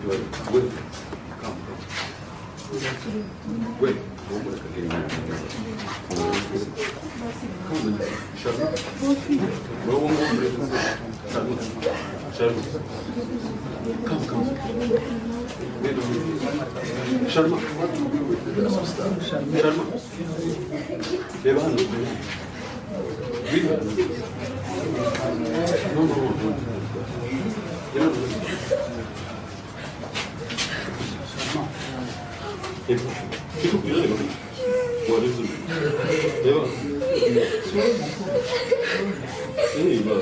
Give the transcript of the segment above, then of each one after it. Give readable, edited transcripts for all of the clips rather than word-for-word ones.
Wait. Come. Wait. Sharma. 계속 밀어요. 머리를 내가 이거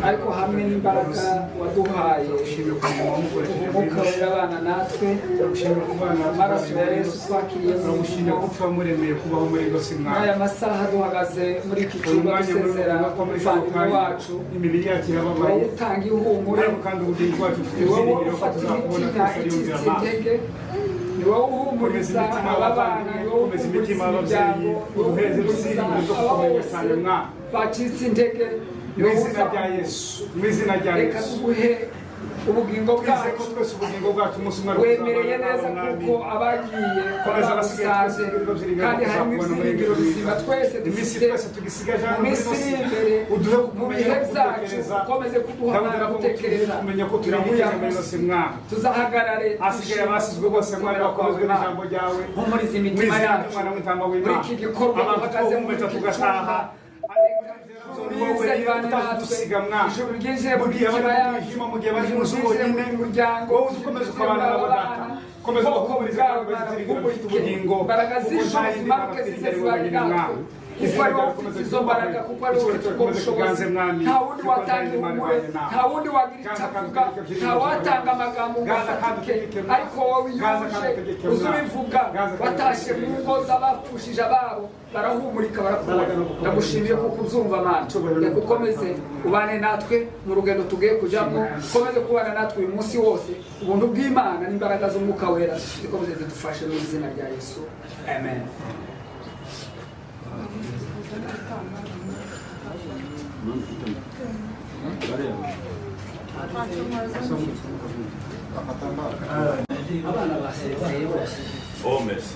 ariko hamwe n'imbaraga waduhaye umukorera abana natwe amaraso ya Yesu twakiriye aya masaha duhagaze muri iki cyumba dusezera umuvandimwe wacu wowe utanga ihumure ni wowe ufata imitima icitse intege ni wowe uhumuriza aba bana ni wowe uhumuriza imiryango ni wowe uhumuriza aba bose bacitse intege mu izina rya Yesu, mu izina rya Yesu. Reka tuguhe ubugingo bwacu wemereye neza kuko abagiye basaze kandi harimo ibyiringiro bizima twese dufite mu minsi iri imbere mu bihe byacu ukomeze kuduhamagara gutekereza tuzahagarare hasigaye abasizwe bose mwari bakozwe n'ijambo ryawe humuriza imitima yacu muri iki gikorwa duhagaze mu tugataha ijuru ryinjiye mu mitima yacu mu muryango ukomeze ukabana nabo data komeza guhumuriza imbaraga z'ijuru zimanuke zize zibane natwe kuko ari wowe ufite izo mbaraga kuko ari wowe ufite ubwo bushobozi nta wundi watanga ihumure nta wundi wagira icyo avuga nta watanga amagambo ngo afatike ariko wowe yuje uzi ubivuga watashye mu ngo z'abapfushije ababo barahumurika barakubona ndagushimiye kuko uzumva mana reka ukomeze ubane natwe mu rugendo tugiye kujyamo ukomeze kubana natwe uyu munsi wose ubuntu bw'Imana n'imbaraga z'umwuka wera zikomeze zidufashe mu izina rya Yesu amen. Abana basezeye bose. Oh, merci.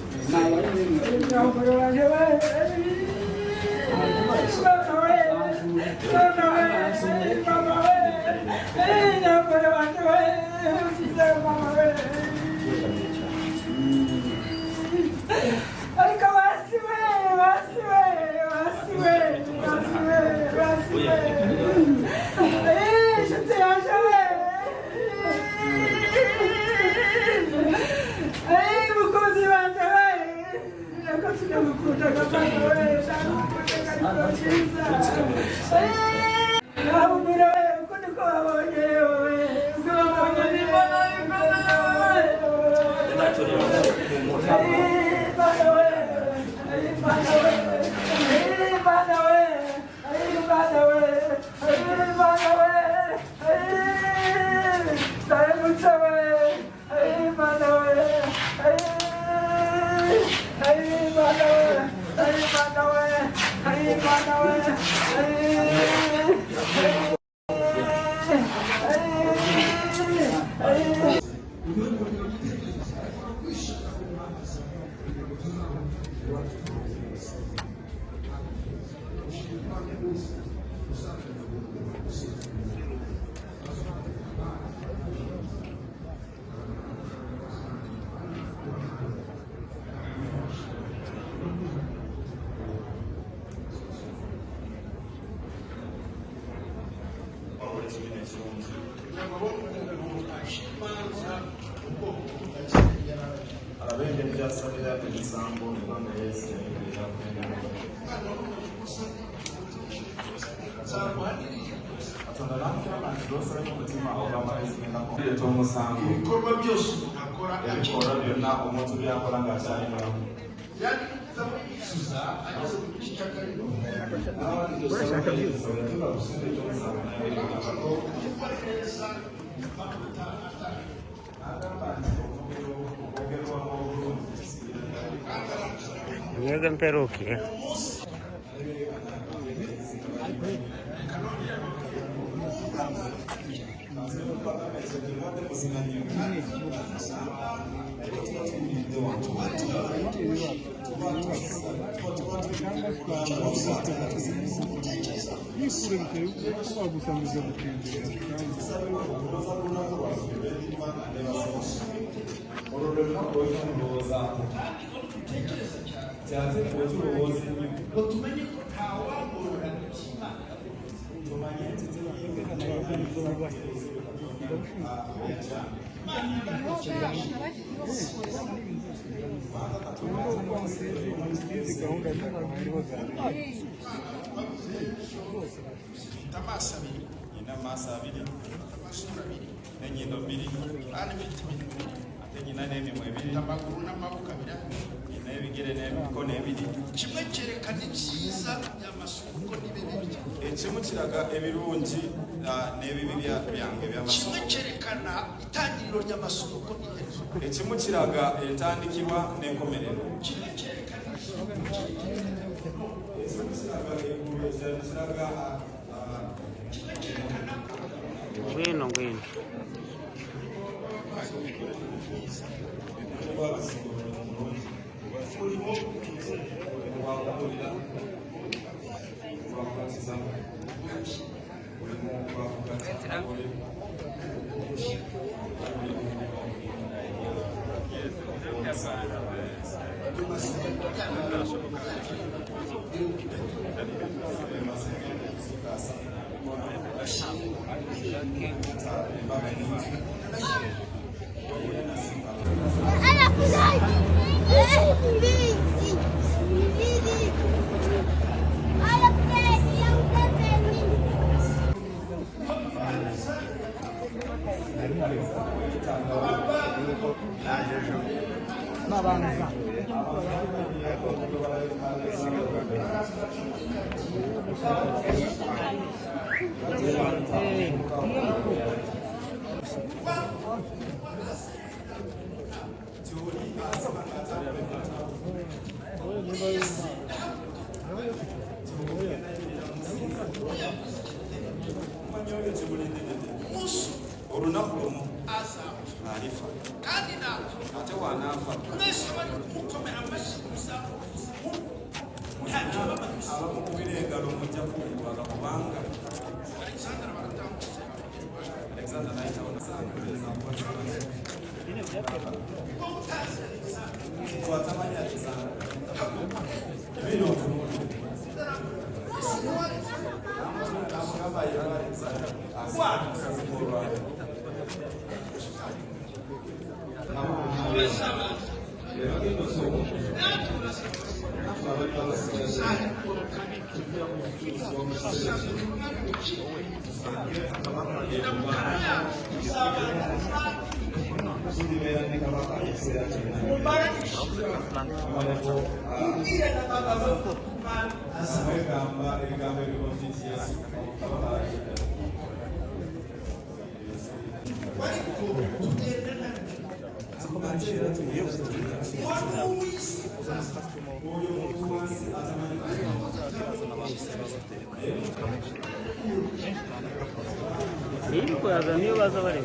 ibikorwa byose akora byonna omuntu byakola ng'akyali mulamu yandikiriza mu kuyisuza ageze ku giti kya karindwi Llegan peruque. Amaaso abiri n'ennyindo bbiri ate nyina n'emimwa ebiri amagulu n'amaboko abiri nyina ebigere n'emikono ebiri kimwe kyerekana ekyiza by'amasuuko n'ebibi ekimu kiraga ebirungi n'ebibi byange by'amasuuko kimwe kyerekana itangiriro ry'amasuuko n'iherezo ekimu kiraga entandikibwa n'enkomerero kimwe kyerekana Bueno. olunaku lumu alifa ate wanafa abamukubira engalo mujja kuwaga kubanga Alexander nayitawo twatamanya ebino Ini kok agak niyo bahasa bari.